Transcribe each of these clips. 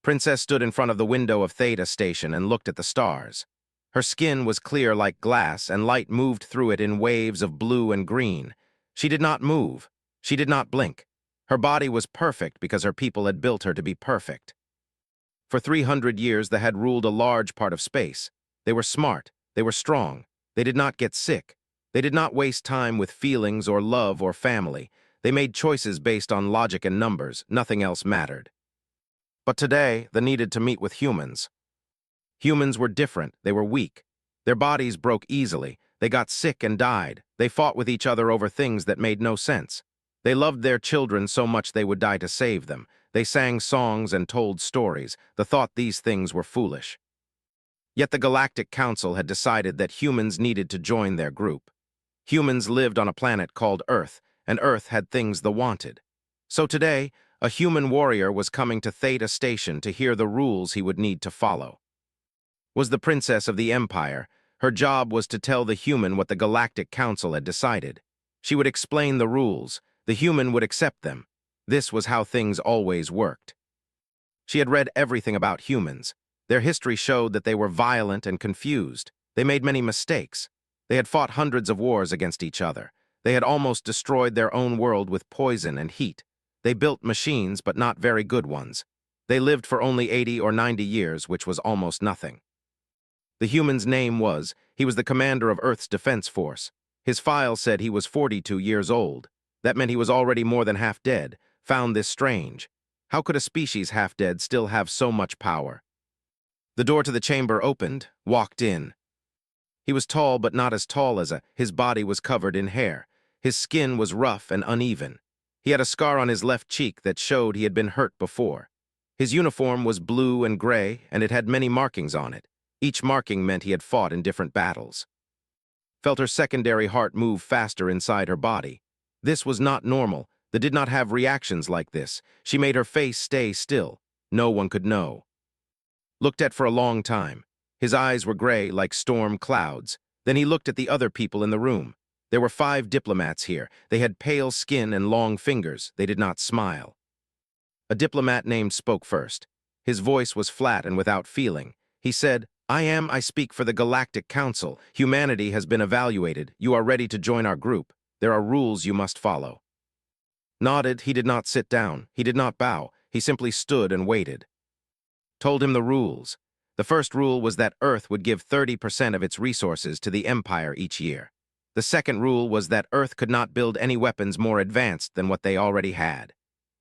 Princess stood in front of the window of Theta Station and looked at the stars. Her skin was clear like glass, and light moved through it in waves of blue and green. She did not move. She did not blink. Her body was perfect because her people had built her to be perfect. For 300 years, they had ruled a large part of space. They were smart. They were strong. They did not get sick. They did not waste time with feelings or love or family. They made choices based on logic and numbers. Nothing else mattered. But today, they needed to meet with humans. Humans were different. They were weak. Their bodies broke easily. They got sick and died. They fought with each other over things that made no sense. They loved their children so much they would die to save them. They sang songs and told stories. The thought these things were foolish. Yet the Galactic Council had decided that humans needed to join their group. Humans lived on a planet called Earth, and Earth had things they wanted. So today, a human warrior was coming to Theta Station to hear the rules he would need to follow. Was the princess of the Empire. Her job was to tell the human what the Galactic Council had decided. She would explain the rules. The human would accept them. This was how things always worked. She had read everything about humans. Their history showed that they were violent and confused. They made many mistakes. They had fought hundreds of wars against each other. They had almost destroyed their own world with poison and heat. They built machines, but not very good ones. They lived for only 80 or 90 years, which was almost nothing. The human's name was, he was the commander of Earth's defense force. His file said he was 42 years old. That meant he was already more than half dead. Found this strange. How could a species half dead still have so much power? The door to the chamber opened, walked in. He was tall, but not as tall as his body was covered in hair. His skin was rough and uneven. He had a scar on his left cheek that showed he had been hurt before. His uniform was blue and gray, and it had many markings on it. Each marking meant he had fought in different battles. Felt her secondary heart move faster inside her body. This was not normal. They did not have reactions like this. She made her face stay still. No one could know. Looked at for a long time. His eyes were gray like storm clouds. Then he looked at the other people in the room. There were 5 diplomats here. They had pale skin and long fingers. They did not smile. A diplomat named spoke first. His voice was flat and without feeling. He said, I speak for the Galactic Council. Humanity has been evaluated. You are ready to join our group. There are rules you must follow. Nodded, he did not sit down. He did not bow. He simply stood and waited. Told him the rules. The first rule was that Earth would give 30% of its resources to the Empire each year. The second rule was that Earth could not build any weapons more advanced than what they already had.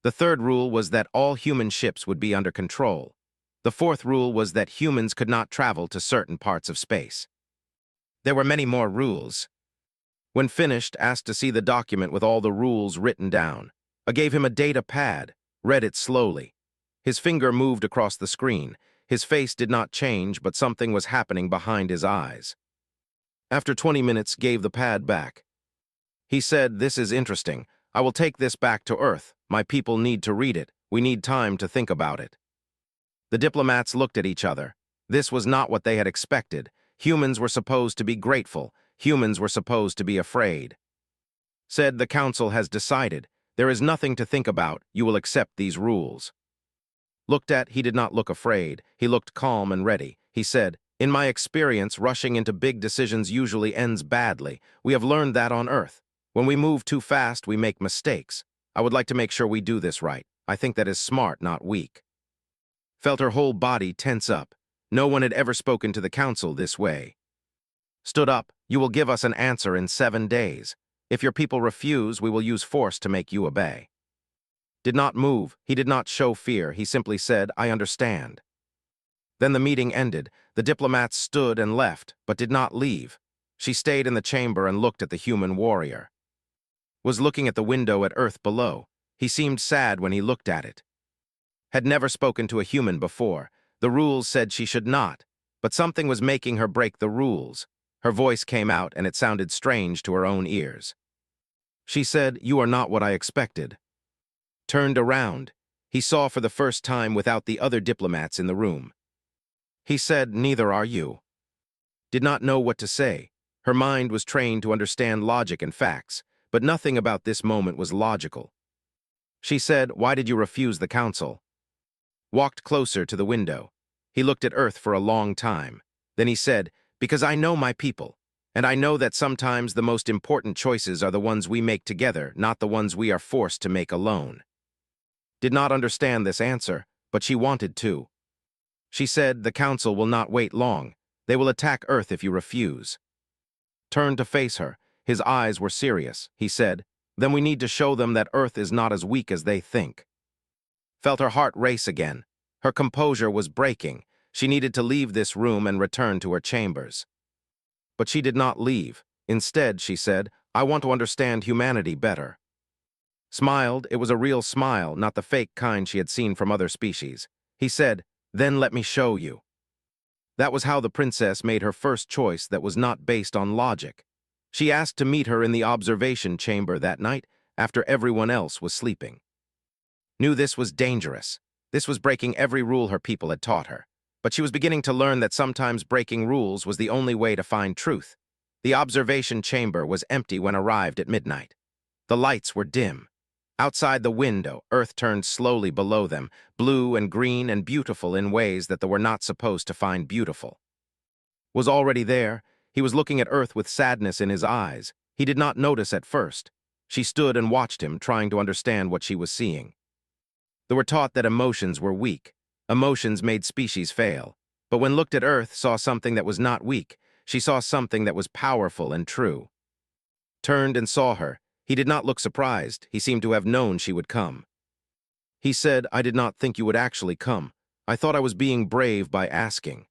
The third rule was that all human ships would be under control. The fourth rule was that humans could not travel to certain parts of space. There were many more rules. When finished, asked to see the document with all the rules written down. I gave him a data pad, read it slowly. His finger moved across the screen. His face did not change, but something was happening behind his eyes. After 20 minutes, gave the pad back. He said, "This is interesting. I will take this back to Earth. My people need to read it. We need time to think about it." The diplomats looked at each other. This was not what they had expected. Humans were supposed to be grateful. Humans were supposed to be afraid. Said, "The council has decided. There is nothing to think about. You will accept these rules." Looked at, he did not look afraid. He looked calm and ready. He said, "In my experience, rushing into big decisions usually ends badly. We have learned that on Earth. When we move too fast, we make mistakes. I would like to make sure we do this right. I think that is smart, not weak." Felt her whole body tense up. No one had ever spoken to the council this way. Stood up. "You will give us an answer in 7 days. If your people refuse, we will use force to make you obey." Did not move. He did not show fear. He simply said, "I understand." Then the meeting ended. The diplomats stood and left, but did not leave. She stayed in the chamber and looked at the human warrior. Was looking at the window at Earth below. He seemed sad when he looked at it. Had never spoken to a human before. The rules said she should not, but something was making her break the rules. Her voice came out, and it sounded strange to her own ears. She said, "You are not what I expected." Turned around. He saw for the first time without the other diplomats in the room. He said, "Neither are you." Did not know what to say. Her mind was trained to understand logic and facts, but nothing about this moment was logical. She said, "Why did you refuse the council?" walked closer to the window. He looked at Earth for a long time. Then he said, "Because I know my people, and I know that sometimes the most important choices are the ones we make together, not the ones we are forced to make alone." Did not understand this answer, but she wanted to. She said, "The council will not wait long. They will attack Earth if you refuse." Turned to face her. His eyes were serious. He said, "Then we need to show them that Earth is not as weak as they think." Felt her heart race again. Her composure was breaking. She needed to leave this room and return to her chambers. But she did not leave. Instead, she said, "I want to understand humanity better." Smiled. It was a real smile, not the fake kind she had seen from other species. He said, "Then let me show you." That was how the princess made her first choice that was not based on logic. She asked to meet her in the observation chamber that night after everyone else was sleeping. Knew this was dangerous. This was breaking every rule her people had taught her. But she was beginning to learn that sometimes breaking rules was the only way to find truth. The observation chamber was empty when arrived at midnight. The lights were dim. Outside the window, Earth turned slowly below them, blue and green and beautiful in ways that they were not supposed to find beautiful. Was already there. He was looking at Earth with sadness in his eyes. He did not notice at first. She stood and watched him, trying to understand what she was seeing. They were taught that emotions were weak. Emotions made species fail. But when looked at Earth, saw something that was not weak. She saw something that was powerful and true. Turned and saw her. He did not look surprised. He seemed to have known she would come. He said, "I did not think you would actually come. I thought I was being brave by asking."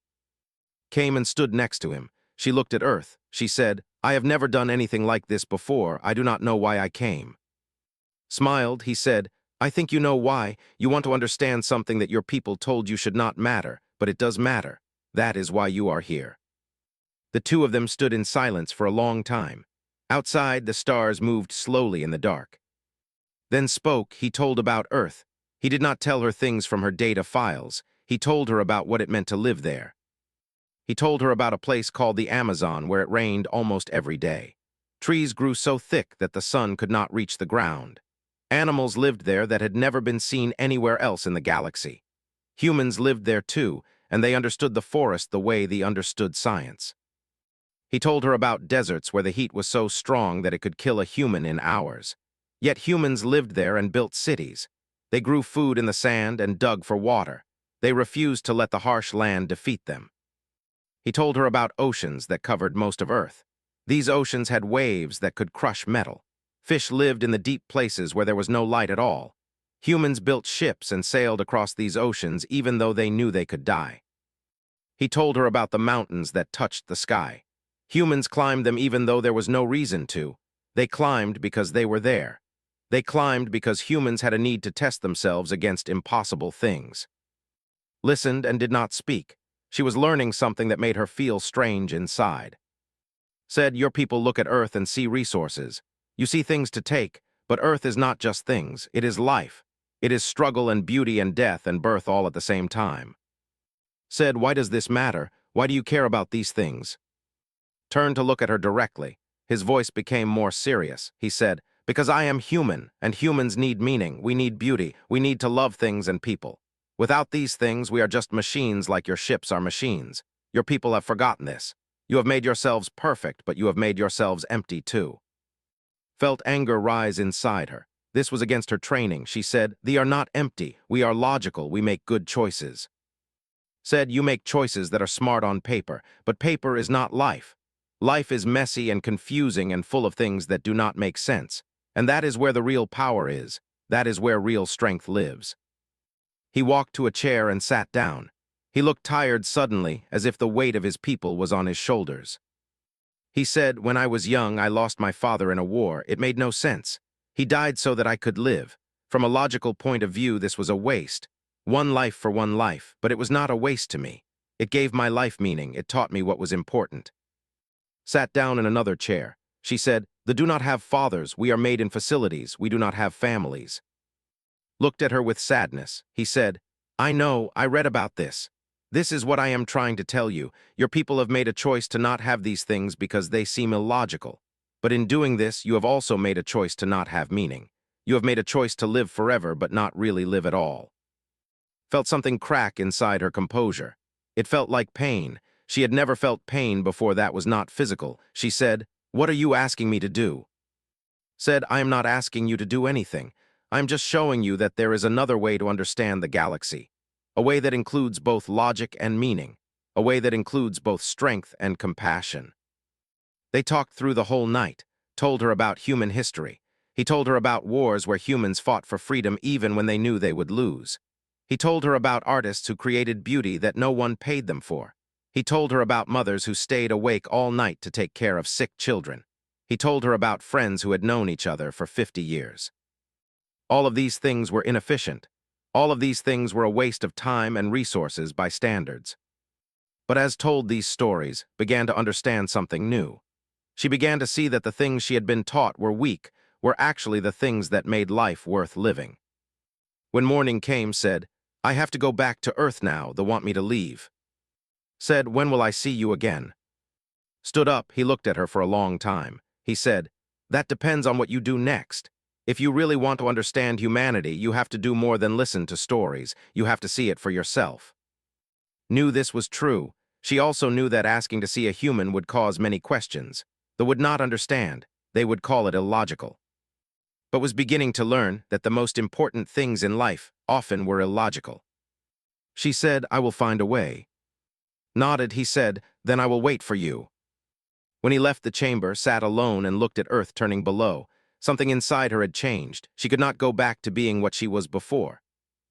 Came and stood next to him. She looked at Earth. She said, "I have never done anything like this before. I do not know why I came." Smiled. He said, "I think you know why. You want to understand something that your people told you should not matter, but it does matter. That is why you are here." The two of them stood in silence for a long time. Outside, the stars moved slowly in the dark. Then spoke. He told about Earth. He did not tell her things from her data files. He told her about what it meant to live there. He told her about a place called the Amazon where it rained almost every day. Trees grew so thick that the sun could not reach the ground. Animals lived there that had never been seen anywhere else in the galaxy. Humans lived there too, and they understood the forest the way they understood science. He told her about deserts where the heat was so strong that it could kill a human in hours. Yet humans lived there and built cities. They grew food in the sand and dug for water. They refused to let the harsh land defeat them. He told her about oceans that covered most of Earth. These oceans had waves that could crush metal. Fish lived in the deep places where there was no light at all. Humans built ships and sailed across these oceans even though they knew they could die. He told her about the mountains that touched the sky. Humans climbed them even though there was no reason to. They climbed because they were there. They climbed because humans had a need to test themselves against impossible things. Listened and did not speak. She was learning something that made her feel strange inside. Said, "Your people look at Earth and see resources. You see things to take, but Earth is not just things. It is life. It is struggle and beauty and death and birth all at the same time." Said, "Why does this matter? Why do you care about these things?" Turned to look at her directly. His voice became more serious. He said, "Because I am human, and humans need meaning. We need beauty. We need to love things and people. Without these things, we are just machines like your ships are machines. Your people have forgotten this. You have made yourselves perfect, but you have made yourselves empty too." Felt anger rise inside her. This was against her training. She said, "They are not empty. We are logical. We make good choices." Said, "You make choices that are smart on paper, but paper is not life. Life is messy and confusing and full of things that do not make sense. And that is where the real power is. That is where real strength lives." He walked to a chair and sat down. He looked tired suddenly, as if the weight of his people was on his shoulders. He said, "When I was young, I lost my father in a war. It made no sense. He died so that I could live. From a logical point of view, this was a waste. One life for one life, but it was not a waste to me. It gave my life meaning. It taught me what was important." Sat down in another chair. She said, "They do not have fathers. We are made in facilities. We do not have families." Looked at her with sadness. He said, "I know. I read about this. This is what I am trying to tell you. Your people have made a choice to not have these things because they seem illogical. But in doing this, you have also made a choice to not have meaning. You have made a choice to live forever but not really live at all." felt something crack inside her composure. It felt like pain. She had never felt pain before that was not physical. She said, "What are you asking me to do?" Said, "I am not asking you to do anything. I am just showing you that there is another way to understand the galaxy. A way that includes both logic and meaning. A way that includes both strength and compassion." They talked through the whole night, told her about human history. He told her about wars where humans fought for freedom even when they knew they would lose. He told her about artists who created beauty that no one paid them for. He told her about mothers who stayed awake all night to take care of sick children. He told her about friends who had known each other for 50 years. All of these things were inefficient. All of these things were a waste of time and resources by standards. But as told these stories, began to understand something new. She began to see that the things she had been taught were weak, were actually the things that made life worth living. When morning came, said, "I have to go back to Earth now, they want me to leave." Said, "When will I see you again?" Stood up, he looked at her for a long time. He said, "That depends on what you do next. If you really want to understand humanity, you have to do more than listen to stories. You have to see it for yourself." Knew this was true. She also knew that asking to see a human would cause many questions. They would not understand. They would call it illogical. But was beginning to learn that the most important things in life often were illogical. She said, "I will find a way." Nodded, he said, "Then I will wait for you." When he left the chamber, sat alone and looked at Earth turning below, something inside her had changed. She could not go back to being what she was before.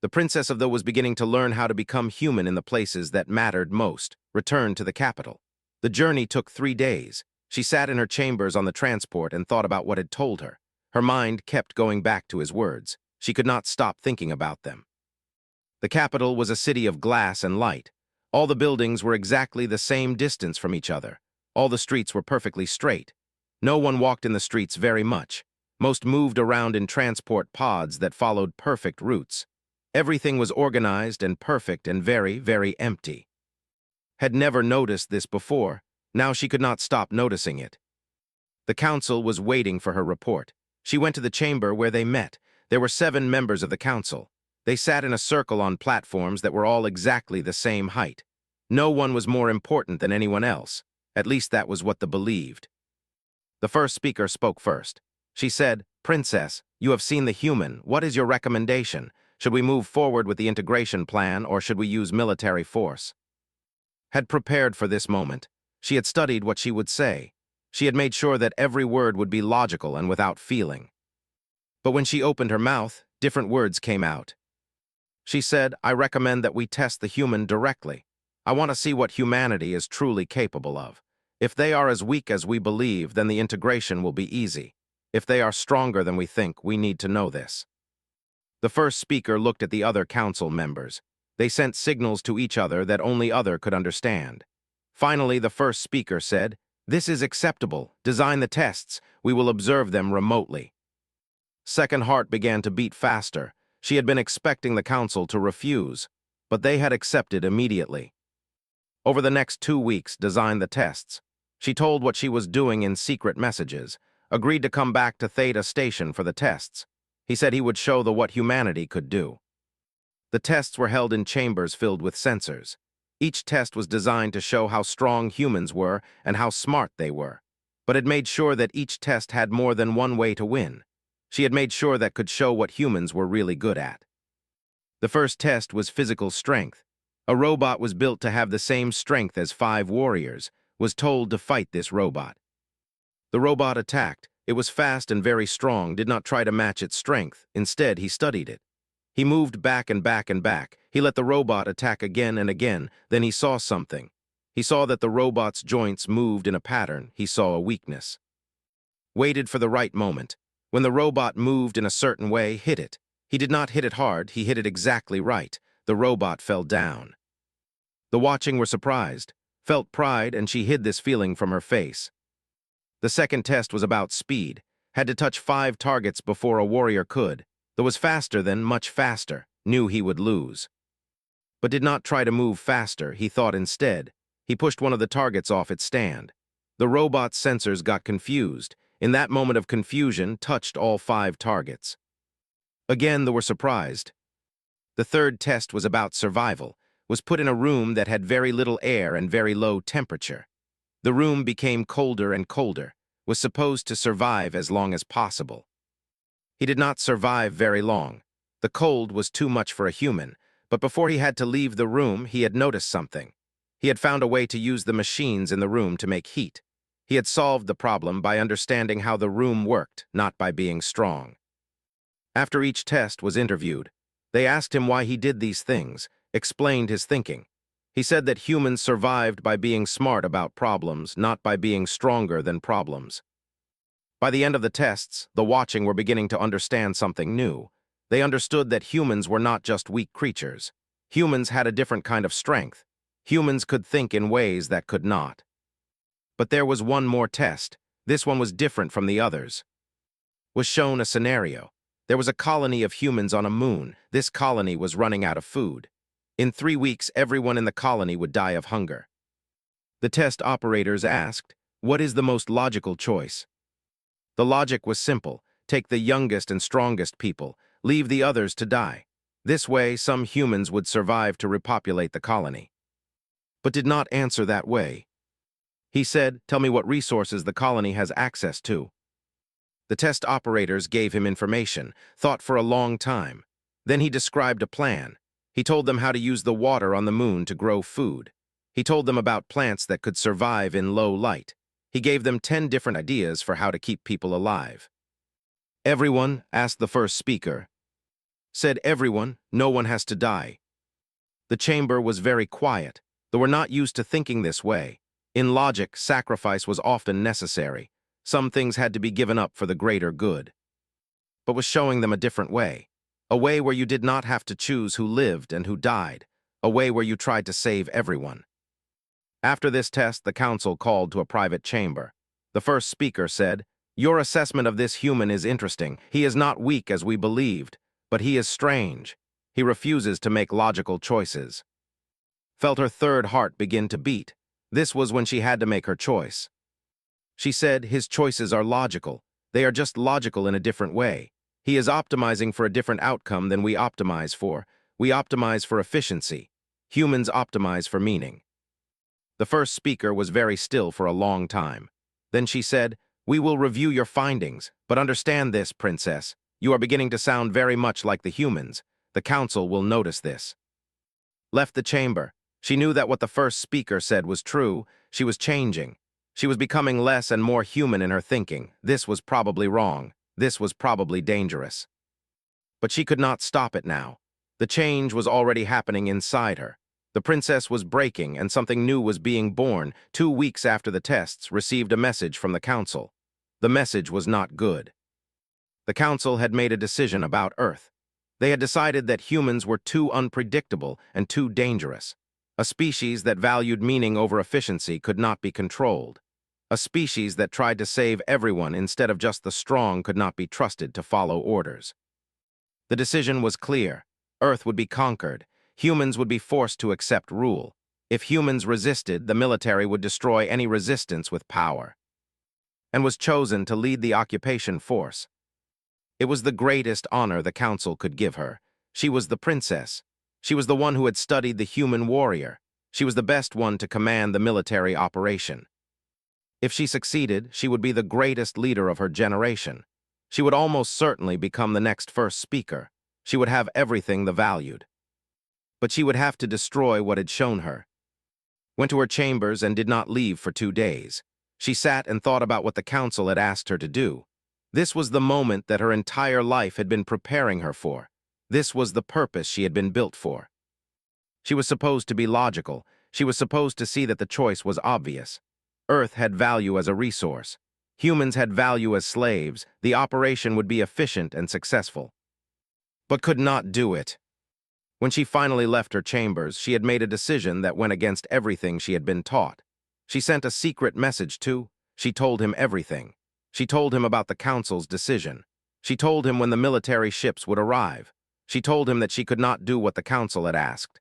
The princess of the was beginning to learn how to become human in the places that mattered most, return to the capital. The journey took 3 days. She sat in her chambers on the transport and thought about what had told her. Her mind kept going back to his words. She could not stop thinking about them. The capital was a city of glass and light. All the buildings were exactly the same distance from each other. All the streets were perfectly straight. No one walked in the streets very much. Most moved around in transport pods that followed perfect routes. Everything was organized and perfect and very, very empty. Had never noticed this before. Now she could not stop noticing it. The council was waiting for her report. She went to the chamber where they met. There were 7 members of the council. They sat in a circle on platforms that were all exactly the same height. No one was more important than anyone else. At least that was what they believed. The first speaker spoke first. She said, "Princess, you have seen the human. What is your recommendation? Should we move forward with the integration plan or should we use military force?" Had prepared for this moment. She had studied what she would say. She had made sure that every word would be logical and without feeling. But when she opened her mouth, different words came out. She said, "I recommend that we test the human directly. I want to see what humanity is truly capable of. If they are as weak as we believe, then the integration will be easy. If they are stronger than we think, we need to know this." The first speaker looked at the other council members. They sent signals to each other that only other could understand. Finally, the first speaker said, "This is acceptable. Design the tests. We will observe them remotely." Second heart began to beat faster. She had been expecting the council to refuse, but they had accepted immediately. Over the next 2 weeks, designed the tests. She told what she was doing in secret messages, agreed to come back to Theta Station for the tests. He said he would show the what humanity could do. The tests were held in chambers filled with sensors. Each test was designed to show how strong humans were and how smart they were, but it made sure that each test had more than one way to win. She had made sure that could show what humans were really good at. The first test was physical strength. A robot was built to have the same strength as 5 warriors, was told to fight this robot. The robot attacked. It was fast and very strong, did not try to match its strength. Instead, he studied it. He moved back and back and back. He let the robot attack again and again. Then he saw something. He saw that the robot's joints moved in a pattern. He saw a weakness. Waited for the right moment. When the robot moved in a certain way, hit it. He did not hit it hard, he hit it exactly right. The robot fell down. The watching were surprised, felt pride, and she hid this feeling from her face. The second test was about speed. Had to touch 5 targets before a warrior could. That was faster than much faster, knew he would lose. But did not try to move faster, he thought instead. He pushed one of the targets off its stand. The robot's sensors got confused. In that moment of confusion, touched all 5 targets. Again, they were surprised. The third test was about survival, was put in a room that had very little air and very low temperature. The room became colder and colder, was supposed to survive as long as possible. He did not survive very long. The cold was too much for a human, but before he had to leave the room, he had noticed something. He had found a way to use the machines in the room to make heat. He had solved the problem by understanding how the room worked, not by being strong. After each test was interviewed, they asked him why he did these things, explained his thinking. He said that humans survived by being smart about problems, not by being stronger than problems. By the end of the tests, the watching were beginning to understand something new. They understood that humans were not just weak creatures. Humans had a different kind of strength. Humans could think in ways that could not. But there was one more test. This one was different from the others. Was shown a scenario. There was a colony of humans on a moon. This colony was running out of food. In 3 weeks, everyone in the colony would die of hunger. The test operators asked, "What is the most logical choice?" The logic was simple. Take the youngest and strongest people, leave the others to die. This way, some humans would survive to repopulate the colony. But did not answer that way. He said, "Tell me what resources the colony has access to." The test operators gave him information, thought for a long time. Then he described a plan. He told them how to use the water on the moon to grow food. He told them about plants that could survive in low light. He gave them 10 different ideas for how to keep people alive. "Everyone?" asked the first speaker. Said everyone, no one has to die. The chamber was very quiet. They were not used to thinking this way. In logic, sacrifice was often necessary. Some things had to be given up for the greater good. But was showing them a different way. A way where you did not have to choose who lived and who died. A way where you tried to save everyone. After this test, the council called to a private chamber. The first speaker said, "Your assessment of this human is interesting. He is not weak as we believed, but he is strange. He refuses to make logical choices." Felt her third heart begin to beat. This was when she had to make her choice. She said, "His choices are logical. They are just logical in a different way. He is optimizing for a different outcome than we optimize for. We optimize for efficiency. Humans optimize for meaning." The first speaker was very still for a long time. Then she said, "We will review your findings, but understand this, Princess. You are beginning to sound very much like the humans. The council will notice this." Left the chamber. She knew that what the first speaker said was true. She was changing. She was becoming less and more human in her thinking. This was probably wrong. This was probably dangerous. But she could not stop it now. The change was already happening inside her. The princess was breaking and something new was being born. 2 weeks after the tests, received a message from the council. The message was not good. The council had made a decision about Earth. They had decided that humans were too unpredictable and too dangerous. A species that valued meaning over efficiency could not be controlled. A species that tried to save everyone instead of just the strong could not be trusted to follow orders. The decision was clear. Earth would be conquered. Humans would be forced to accept rule. If humans resisted, the military would destroy any resistance with power. And was chosen to lead the occupation force. It was the greatest honor the council could give her. She was the princess. She was the one who had studied the human warrior. She was the best one to command the military operation. If she succeeded, she would be the greatest leader of her generation. She would almost certainly become the next first speaker. She would have everything the valued. But she would have to destroy what had shown her. Went to her chambers and did not leave for 2 days. She sat and thought about what the council had asked her to do. This was the moment that her entire life had been preparing her for. This was the purpose she had been built for. She was supposed to be logical. She was supposed to see that the choice was obvious. Earth had value as a resource. Humans had value as slaves. The operation would be efficient and successful. But could not do it. When she finally left her chambers, she had made a decision that went against everything she had been taught. She sent a secret message to. She told him everything. She told him about the council's decision. She told him when the military ships would arrive. She told him that she could not do what the council had asked.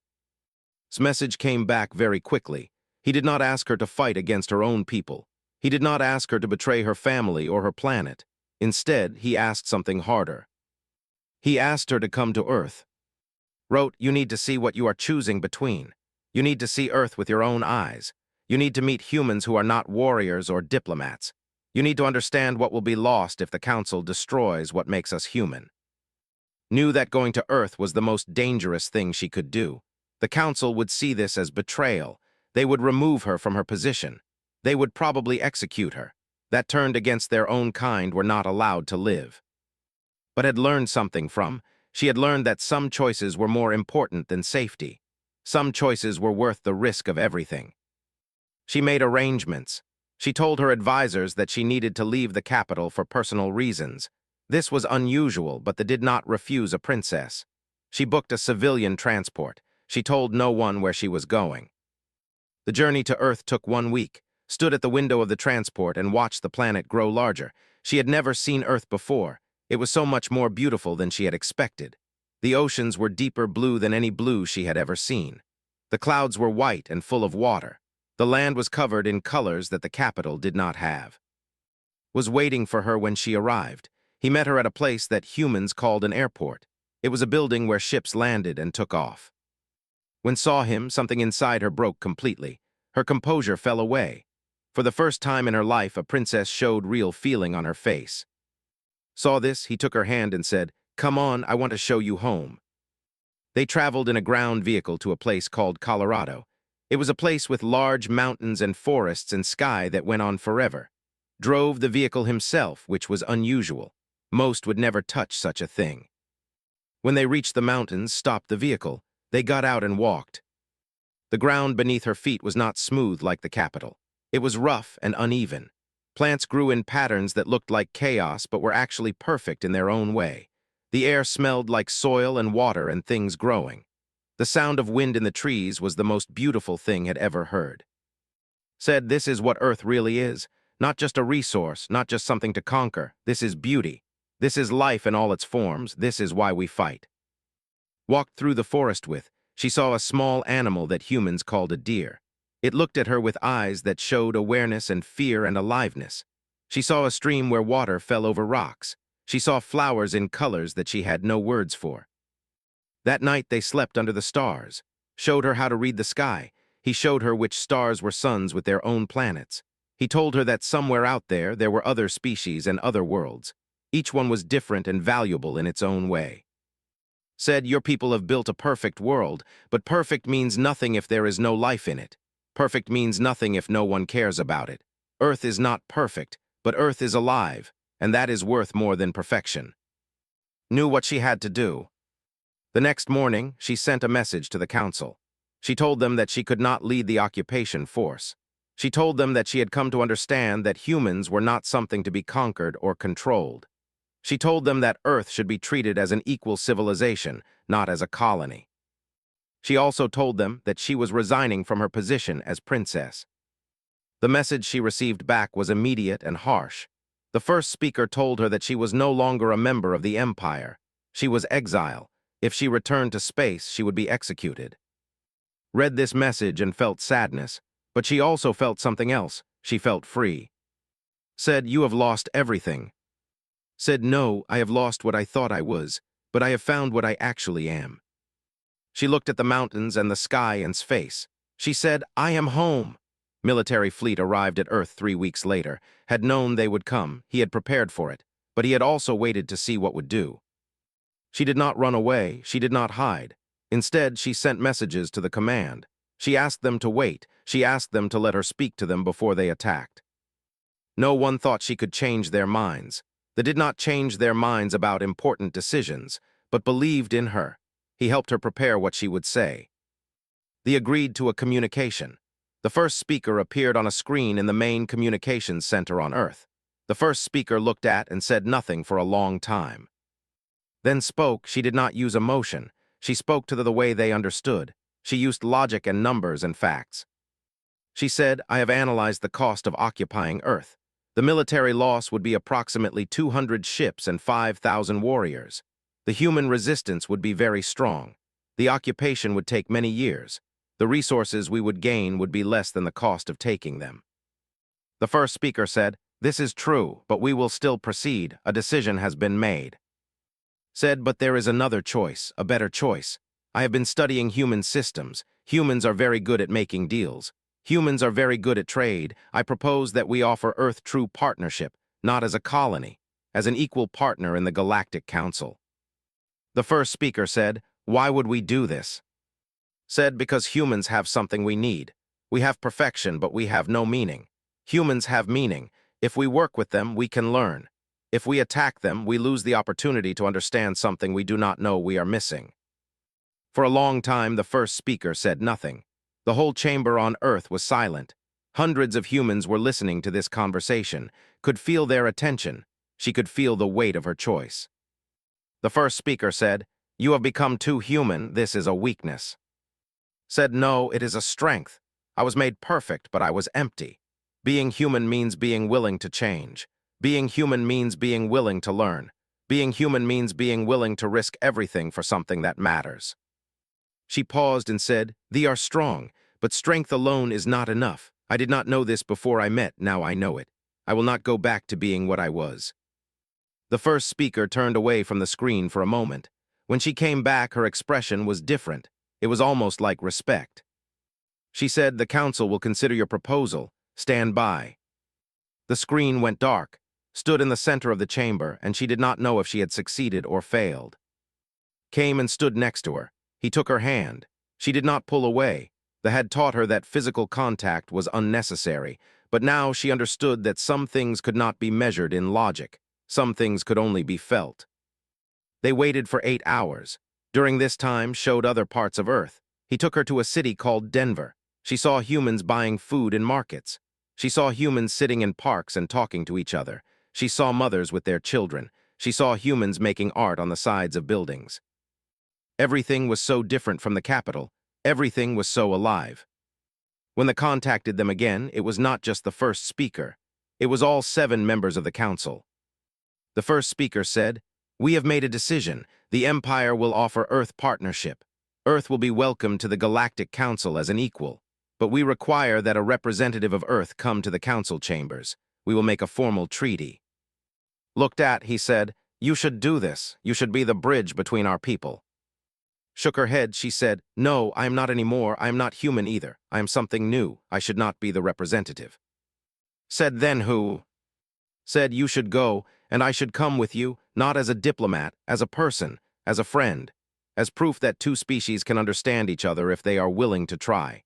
His message came back very quickly. He did not ask her to fight against her own people. He did not ask her to betray her family or her planet. Instead, he asked something harder. He asked her to come to Earth. Wrote, you need to see what you are choosing between. You need to see Earth with your own eyes. You need to meet humans who are not warriors or diplomats. You need to understand what will be lost if the Council destroys what makes us human. Knew that going to Earth was the most dangerous thing she could do. The Council would see this as betrayal. They would remove her from her position. They would probably execute her. That turned against their own kind were not allowed to live. But had learned something from. She had learned that some choices were more important than safety. Some choices were worth the risk of everything. She made arrangements. She told her advisors that she needed to leave the capital for personal reasons. This was unusual, but they did not refuse a princess. She booked a civilian transport. She told no one where she was going. The journey to Earth took 1 week. Stood at the window of the transport and watched the planet grow larger. She had never seen Earth before. It was so much more beautiful than she had expected. The oceans were deeper blue than any blue she had ever seen. The clouds were white and full of water. The land was covered in colors that the capital did not have. Was waiting for her when she arrived. He met her at a place that humans called an airport. It was a building where ships landed and took off. When saw him, something inside her broke completely. Her composure fell away. For the first time in her life, a princess showed real feeling on her face. Saw this, he took her hand and said, "Come on, I want to show you home." They traveled in a ground vehicle to a place called Colorado. It was a place with large mountains and forests and sky that went on forever. Drove the vehicle himself, which was unusual. Most would never touch such a thing. When they reached the mountains, stopped the vehicle. They got out and walked. The ground beneath her feet was not smooth like the capital. It was rough and uneven. Plants grew in patterns that looked like chaos but were actually perfect in their own way. The air smelled like soil and water and things growing. The sound of wind in the trees was the most beautiful thing had ever heard. Said, this is what Earth really is. Not just a resource, not just something to conquer. This is beauty. This is life in all its forms. This is why we fight. Walked through the forest with. She saw a small animal that humans called a deer. It looked at her with eyes that showed awareness and fear and aliveness. She saw a stream where water fell over rocks. She saw flowers in colors that she had no words for. That night they slept under the stars. Showed her how to read the sky. He showed her which stars were suns with their own planets. He told her that somewhere out there were other species and other worlds. Each one was different and valuable in its own way. Said, your people have built a perfect world, but perfect means nothing if there is no life in it. Perfect means nothing if no one cares about it. Earth is not perfect, but Earth is alive, and that is worth more than perfection. Knew what she had to do. The next morning, she sent a message to the council. She told them that she could not lead the occupation force. She told them that she had come to understand that humans were not something to be conquered or controlled. She told them that Earth should be treated as an equal civilization, not as a colony. She also told them that she was resigning from her position as princess. The message she received back was immediate and harsh. The first speaker told her that she was no longer a member of the empire. She was exile. If she returned to space, she would be executed. Read this message and felt sadness, but she also felt something else. She felt free. Said, you have lost everything. Said, no, I have lost what I thought I was, but I have found what I actually am. She looked at the mountains and the sky and space. She said, I am home. Military fleet arrived at Earth 3 weeks later, had known they would come. He had prepared for it, but he had also waited to see what would do. She did not run away. She did not hide. Instead, she sent messages to the command. She asked them to wait. She asked them to let her speak to them before they attacked. No one thought she could change their minds. They did not change their minds about important decisions, but believed in her. He helped her prepare what she would say. They agreed to a communication. The first speaker appeared on a screen in the main communications center on Earth. The first speaker looked at and said nothing for a long time. Then spoke. She did not use emotion. She spoke to them the way they understood. She used logic and numbers and facts. She said, I have analyzed the cost of occupying Earth. The military loss would be approximately 200 ships and 5,000 warriors. The human resistance would be very strong. The occupation would take many years. The resources we would gain would be less than the cost of taking them. The first speaker said, this is true, but we will still proceed. A decision has been made. Said, but there is another choice, a better choice. I have been studying human systems. Humans are very good at making deals. Humans are very good at trade. I propose that we offer Earth true partnership, not as a colony, as an equal partner in the Galactic Council. The first speaker said, "Why would we do this?" Said, "Because humans have something we need. We have perfection, but we have no meaning. Humans have meaning. If we work with them, we can learn. If we attack them, we lose the opportunity to understand something we do not know we are missing." For a long time, the first speaker said nothing. The whole chamber on Earth was silent. Hundreds of humans were listening to this conversation, could feel their attention. She could feel the weight of her choice. The first speaker said, "You have become too human. This is a weakness." Said, "No, it is a strength. I was made perfect, but I was empty. Being human means being willing to change. Being human means being willing to learn. Being human means being willing to risk everything for something that matters." She paused and said, "Thee are strong, but strength alone is not enough. I did not know this before I met, now I know it. I will not go back to being what I was." The first speaker turned away from the screen for a moment. When she came back, her expression was different. It was almost like respect. She said, "The council will consider your proposal. Stand by." The screen went dark, stood in the center of the chamber, and she did not know if she had succeeded or failed. Came and stood next to her. He took her hand. She did not pull away. They had taught her that physical contact was unnecessary, but now she understood that some things could not be measured in logic. Some things could only be felt. They waited for 8 hours. During this time, showed other parts of Earth. He took her to a city called Denver. She saw humans buying food in markets. She saw humans sitting in parks and talking to each other. She saw mothers with their children. She saw humans making art on the sides of buildings. Everything was so different from the capital. Everything was so alive. When they contacted them again, it was not just the first speaker. It was all 7 members of the council. The first speaker said, "We have made a decision. The Empire will offer Earth partnership. Earth will be welcomed to the Galactic Council as an equal. But we require that a representative of Earth come to the council chambers. We will make a formal treaty." Looked at, he said, "You should do this. You should be the bridge between our people." Shook her head, she said, "No, I am not anymore. I am not human either. I am something new. I should not be the representative." Said, "Then who?" Said, "You should go, and I should come with you, not as a diplomat, as a person, as a friend, as proof that 2 species can understand each other if they are willing to try."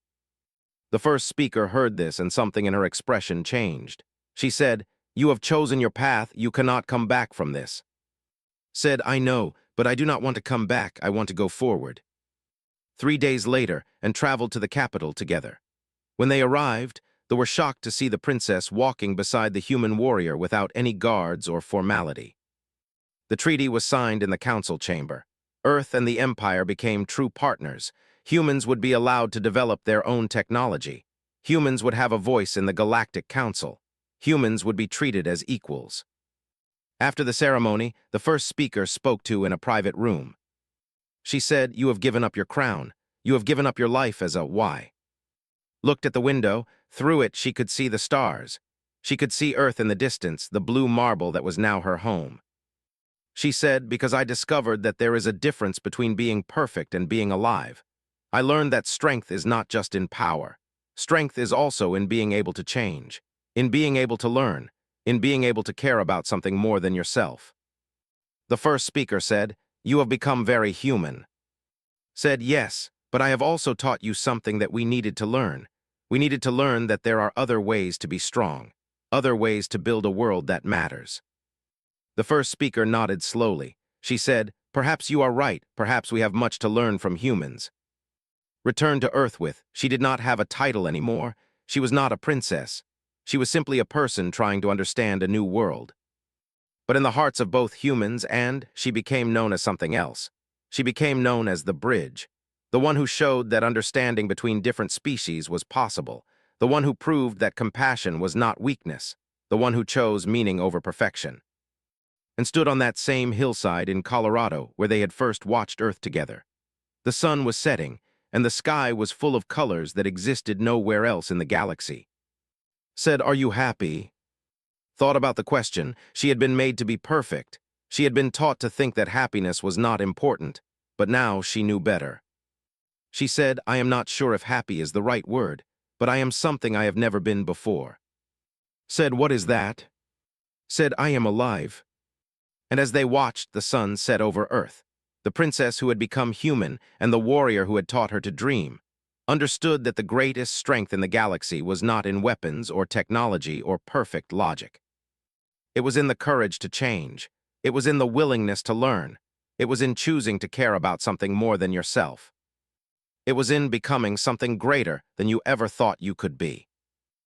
The first speaker heard this, and something in her expression changed. She said, "You have chosen your path. You cannot come back from this." Said, "I know, but I do not want to come back. I want to go forward." 3 days later, and traveled to the capital together. When they arrived, they were shocked to see the princess walking beside the human warrior without any guards or formality. The treaty was signed in the council chamber. Earth and the Empire became true partners. Humans would be allowed to develop their own technology. Humans would have a voice in the Galactic Council. Humans would be treated as equals. After the ceremony, the first speaker spoke to in a private room. She said, "You have given up your crown. You have given up your life as a Y." Looked at the window. Through it, she could see the stars. She could see Earth in the distance, the blue marble that was now her home. She said, "Because I discovered that there is a difference between being perfect and being alive. I learned that strength is not just in power. Strength is also in being able to change, in being able to learn, in being able to care about something more than yourself." The first speaker said, "You have become very human." Said, "Yes, but I have also taught you something that we needed to learn. We needed to learn that there are other ways to be strong, other ways to build a world that matters." The first speaker nodded slowly. She said, "Perhaps you are right. Perhaps we have much to learn from humans." Returned to Earth with, she did not have a title anymore. She was not a princess. She was simply a person trying to understand a new world. But in the hearts of both humans she became known as something else. She became known as the bridge, the one who showed that understanding between different species was possible, the one who proved that compassion was not weakness, the one who chose meaning over perfection. And stood on that same hillside in Colorado where they had first watched Earth together. The sun was setting, and the sky was full of colors that existed nowhere else in the galaxy. Said, "Are you happy?" Thought about the question. She had been made to be perfect. She had been taught to think that happiness was not important, but now she knew better. She said, I am not sure if happy is the right word, but I am something I have never been before. Said, what is that? Said, I am alive. And as they watched the sun set over Earth, the princess who had become human and the warrior who had taught her to dream understood that the greatest strength in the galaxy was not in weapons or technology or perfect logic. It was in the courage to change. It was in the willingness to learn. It was in choosing to care about something more than yourself. It was in becoming something greater than you ever thought you could be.